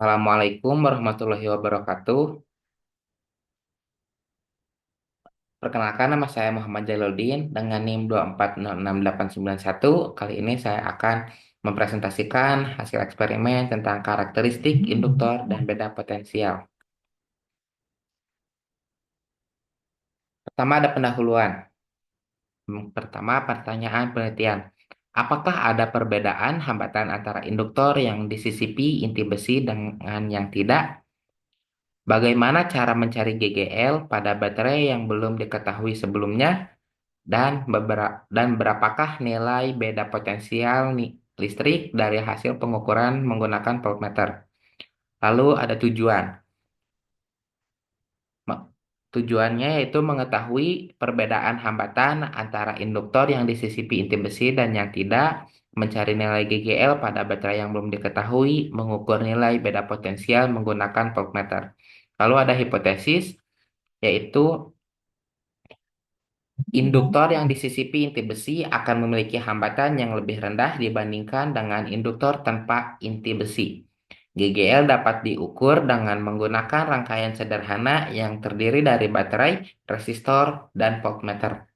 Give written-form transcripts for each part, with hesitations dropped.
Assalamualaikum warahmatullahi wabarakatuh. Perkenalkan nama saya Muhammad Jaludin dengan NIM 2406891. Kali ini saya akan mempresentasikan hasil eksperimen tentang karakteristik induktor dan beda potensial. Pertama ada pendahuluan. Pertama pertanyaan penelitian. Apakah ada perbedaan hambatan antara induktor yang disisipi inti besi dengan yang tidak? Bagaimana cara mencari GGL pada baterai yang belum diketahui sebelumnya? Dan berapakah nilai beda potensial listrik dari hasil pengukuran menggunakan voltmeter? Lalu ada tujuan. Ma- Tujuannya yaitu mengetahui perbedaan hambatan antara induktor yang disisipi inti besi dan yang tidak, mencari nilai GGL pada baterai yang belum diketahui, mengukur nilai beda potensial menggunakan voltmeter. Lalu ada hipotesis, yaitu induktor yang disisipi inti besi akan memiliki hambatan yang lebih rendah dibandingkan dengan induktor tanpa inti besi. GGL dapat diukur dengan menggunakan rangkaian sederhana yang terdiri dari baterai, resistor, dan voltmeter.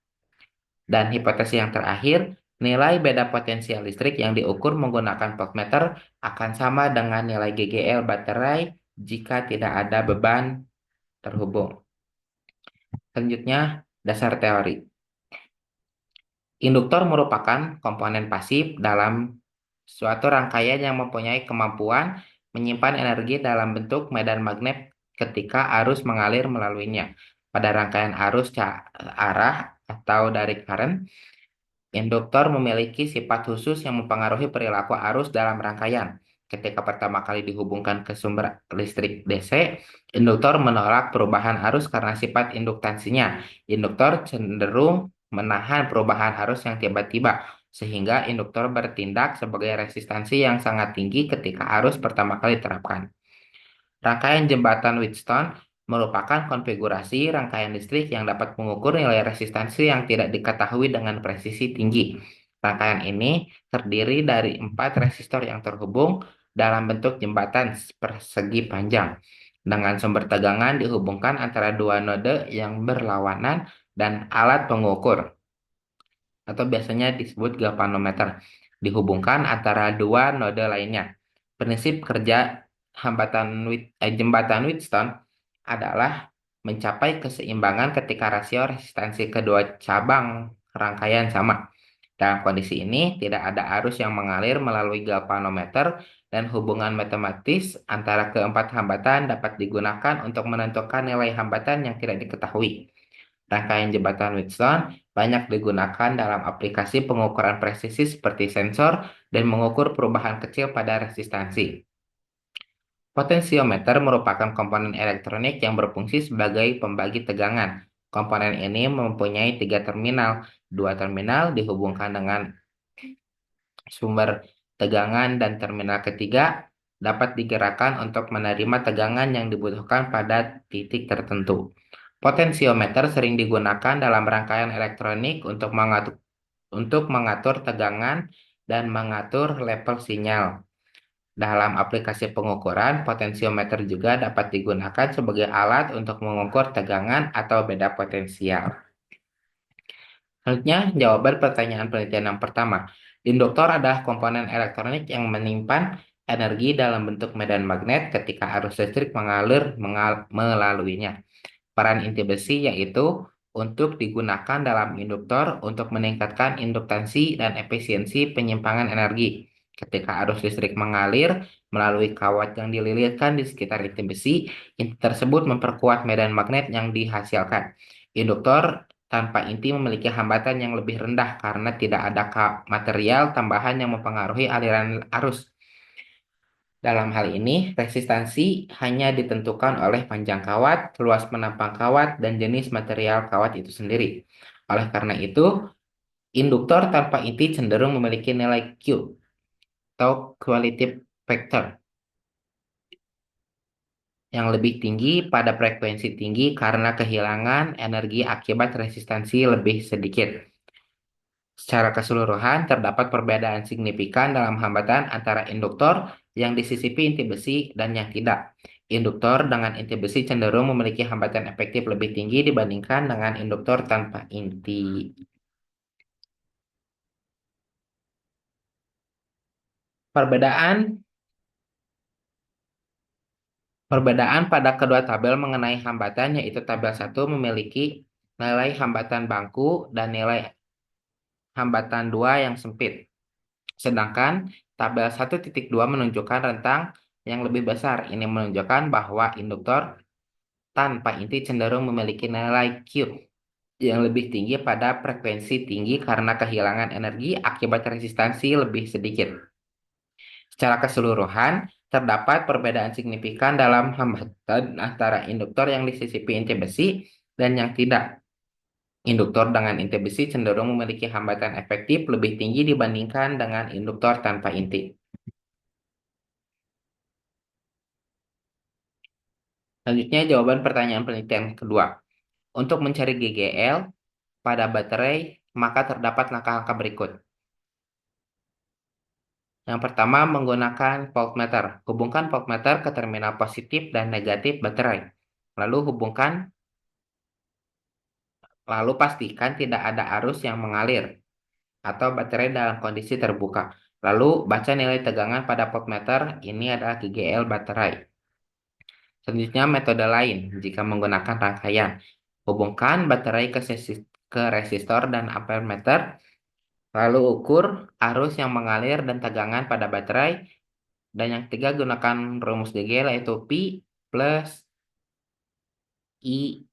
Dan hipotesis yang terakhir, nilai beda potensial listrik yang diukur menggunakan voltmeter akan sama dengan nilai GGL baterai jika tidak ada beban terhubung. Selanjutnya, dasar teori. Induktor merupakan komponen pasif dalam suatu rangkaian yang mempunyai kemampuan menyimpan energi dalam bentuk medan magnet ketika arus mengalir melaluinya. Pada rangkaian arus arah atau direct current, induktor memiliki sifat khusus yang mempengaruhi perilaku arus dalam rangkaian. Ketika pertama kali dihubungkan ke sumber listrik DC, induktor menolak perubahan arus karena sifat induktansinya. Induktor cenderung menahan perubahan arus yang tiba-tiba, sehingga induktor bertindak sebagai resistansi yang sangat tinggi ketika arus pertama kali diterapkan. Rangkaian jembatan Wheatstone merupakan konfigurasi rangkaian listrik yang dapat mengukur nilai resistansi yang tidak diketahui dengan presisi tinggi. Rangkaian ini terdiri dari 4 resistor yang terhubung dalam bentuk jembatan persegi panjang. Dengan sumber tegangan dihubungkan antara dua node yang berlawanan dan alat pengukur, atau biasanya disebut galvanometer, dihubungkan antara dua node lainnya. Prinsip kerja jembatan Wheatstone adalah mencapai keseimbangan ketika rasio resistansi kedua cabang rangkaian sama. Dalam kondisi ini, tidak ada arus yang mengalir melalui galvanometer dan hubungan matematis antara keempat hambatan dapat digunakan untuk menentukan nilai hambatan yang tidak diketahui. Rangkaian jembatan Wheatstone banyak digunakan dalam aplikasi pengukuran presisi seperti sensor dan mengukur perubahan kecil pada resistansi. Potensiometer merupakan komponen elektronik yang berfungsi sebagai pembagi tegangan. Komponen ini mempunyai 3 terminal. 2 terminal dihubungkan dengan sumber tegangan dan terminal ketiga dapat digerakkan untuk menerima tegangan yang dibutuhkan pada titik tertentu. Potensiometer sering digunakan dalam rangkaian elektronik untuk mengatur tegangan dan mengatur level sinyal. Dalam aplikasi pengukuran, potensiometer juga dapat digunakan sebagai alat untuk mengukur tegangan atau beda potensial. Selanjutnya, jawaban pertanyaan penelitian yang pertama. Induktor adalah komponen elektronik yang menyimpan energi dalam bentuk medan magnet ketika arus listrik mengalir melaluinya. Peran inti besi yaitu untuk digunakan dalam induktor untuk meningkatkan induktansi dan efisiensi penyimpangan energi. Ketika arus listrik mengalir melalui kawat yang dililitkan di sekitar inti besi, inti tersebut memperkuat medan magnet yang dihasilkan. Induktor tanpa inti memiliki hambatan yang lebih rendah karena tidak ada material tambahan yang mempengaruhi aliran arus. Dalam hal ini, resistansi hanya ditentukan oleh panjang kawat, luas penampang kawat, dan jenis material kawat itu sendiri. Oleh karena itu, induktor tanpa inti cenderung memiliki nilai Q atau quality factor yang lebih tinggi pada frekuensi tinggi karena kehilangan energi akibat resistansi lebih sedikit. Secara keseluruhan, terdapat perbedaan signifikan dalam hambatan antara induktor yang disisipi inti besi dan yang tidak. Induktor dengan inti besi cenderung memiliki hambatan efektif lebih tinggi dibandingkan dengan induktor tanpa inti. Perbedaan Perbedaan pada kedua tabel mengenai hambatan yaitu tabel 1 memiliki nilai hambatan bangku dan nilai hambatan 2 yang sempit. Sedangkan tabel 1.2 menunjukkan rentang yang lebih besar. Ini menunjukkan bahwa induktor tanpa inti cenderung memiliki nilai Q yang lebih tinggi pada frekuensi tinggi karena kehilangan energi akibat resistansi lebih sedikit. Secara keseluruhan, terdapat perbedaan signifikan dalam hambatan antara induktor yang disisipi inti besi dan yang tidak. Induktor dengan inti besi cenderung memiliki hambatan efektif lebih tinggi dibandingkan dengan induktor tanpa inti. Selanjutnya, jawaban pertanyaan penelitian kedua. Untuk mencari GGL pada baterai, maka terdapat langkah-langkah berikut. Yang pertama, menggunakan voltmeter. Hubungkan voltmeter ke terminal positif dan negatif baterai. Lalu pastikan tidak ada arus yang mengalir atau baterai dalam kondisi terbuka. Lalu baca nilai tegangan pada voltmeter, ini adalah GGL baterai. Selanjutnya metode lain jika menggunakan rangkaian. Hubungkan baterai ke resistor dan ampermeter, lalu ukur arus yang mengalir dan tegangan pada baterai. Dan yang ketiga gunakan rumus GGL yaitu Pi plus I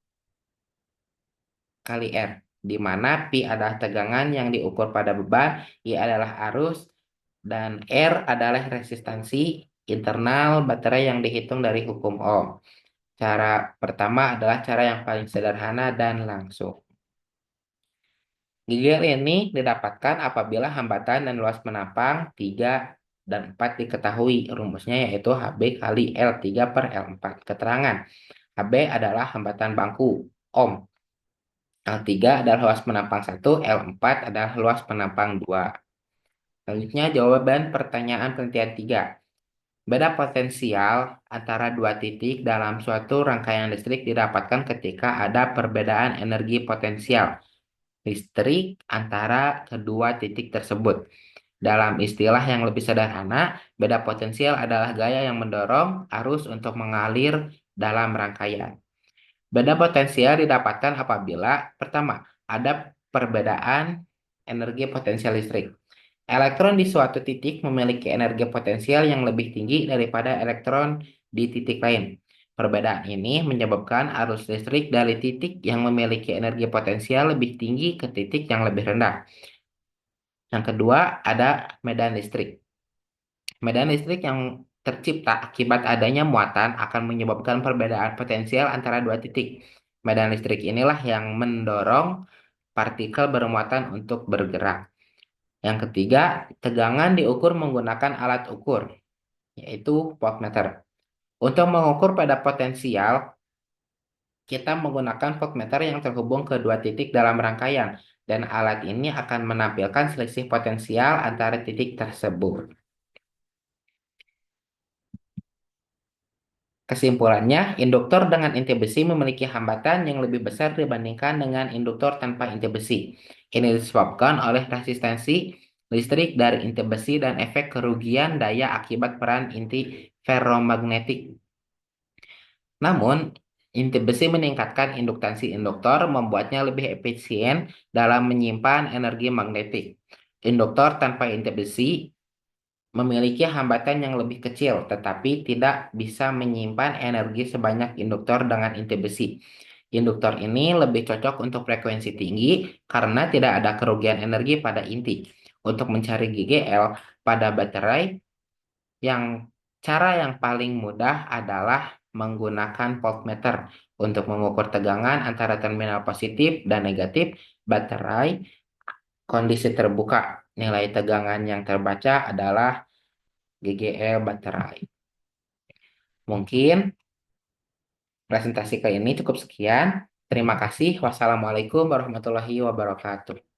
kali R, di mana Pi adalah tegangan yang diukur pada beban, I adalah arus, dan R adalah resistansi internal baterai yang dihitung dari hukum Ohm. Cara pertama adalah cara yang paling sederhana dan langsung. Gigi ini didapatkan apabila hambatan dan luas menapang 3 dan 4 diketahui. Rumusnya yaitu HB kali L3 per L4. Keterangan. HB adalah hambatan bangku ohm. L3 adalah luas penampang 1, L4 adalah luas penampang 2. Selanjutnya jawaban pertanyaan penelitian 3. Beda potensial antara dua titik dalam suatu rangkaian listrik didapatkan ketika ada perbedaan energi potensial listrik antara kedua titik tersebut. Dalam istilah yang lebih sederhana, beda potensial adalah gaya yang mendorong arus untuk mengalir dalam rangkaian. Beda potensial didapatkan apabila, pertama, ada perbedaan energi potensial listrik. Elektron di suatu titik memiliki energi potensial yang lebih tinggi daripada elektron di titik lain. Perbedaan ini menyebabkan arus listrik dari titik yang memiliki energi potensial lebih tinggi ke titik yang lebih rendah. Yang kedua, ada medan listrik. Medan listrik yang tercipta akibat adanya muatan akan menyebabkan perbedaan potensial antara dua titik. Medan listrik inilah yang mendorong partikel bermuatan untuk bergerak. Yang ketiga, tegangan diukur menggunakan alat ukur, yaitu voltmeter. Untuk mengukur pada potensial, kita menggunakan voltmeter yang terhubung ke dua titik dalam rangkaian, dan alat ini akan menampilkan selisih potensial antara titik tersebut. Kesimpulannya, induktor dengan inti besi memiliki hambatan yang lebih besar dibandingkan dengan induktor tanpa inti besi. Ini disebabkan oleh resistansi listrik dari inti besi dan efek kerugian daya akibat peran inti ferromagnetik. Namun, inti besi meningkatkan induktansi induktor, membuatnya lebih efisien dalam menyimpan energi magnetik. Induktor tanpa inti besi memiliki hambatan yang lebih kecil, tetapi tidak bisa menyimpan energi sebanyak induktor dengan inti besi. Induktor ini lebih cocok untuk frekuensi tinggi karena tidak ada kerugian energi pada inti. Untuk mencari GGL pada baterai, yang cara yang paling mudah adalah menggunakan voltmeter untuk mengukur tegangan antara terminal positif dan negatif baterai kondisi terbuka. Nilai tegangan yang terbaca adalah GGL baterai. Mungkin presentasi kali ini cukup sekian. Terima kasih. Wassalamualaikum warahmatullahi wabarakatuh.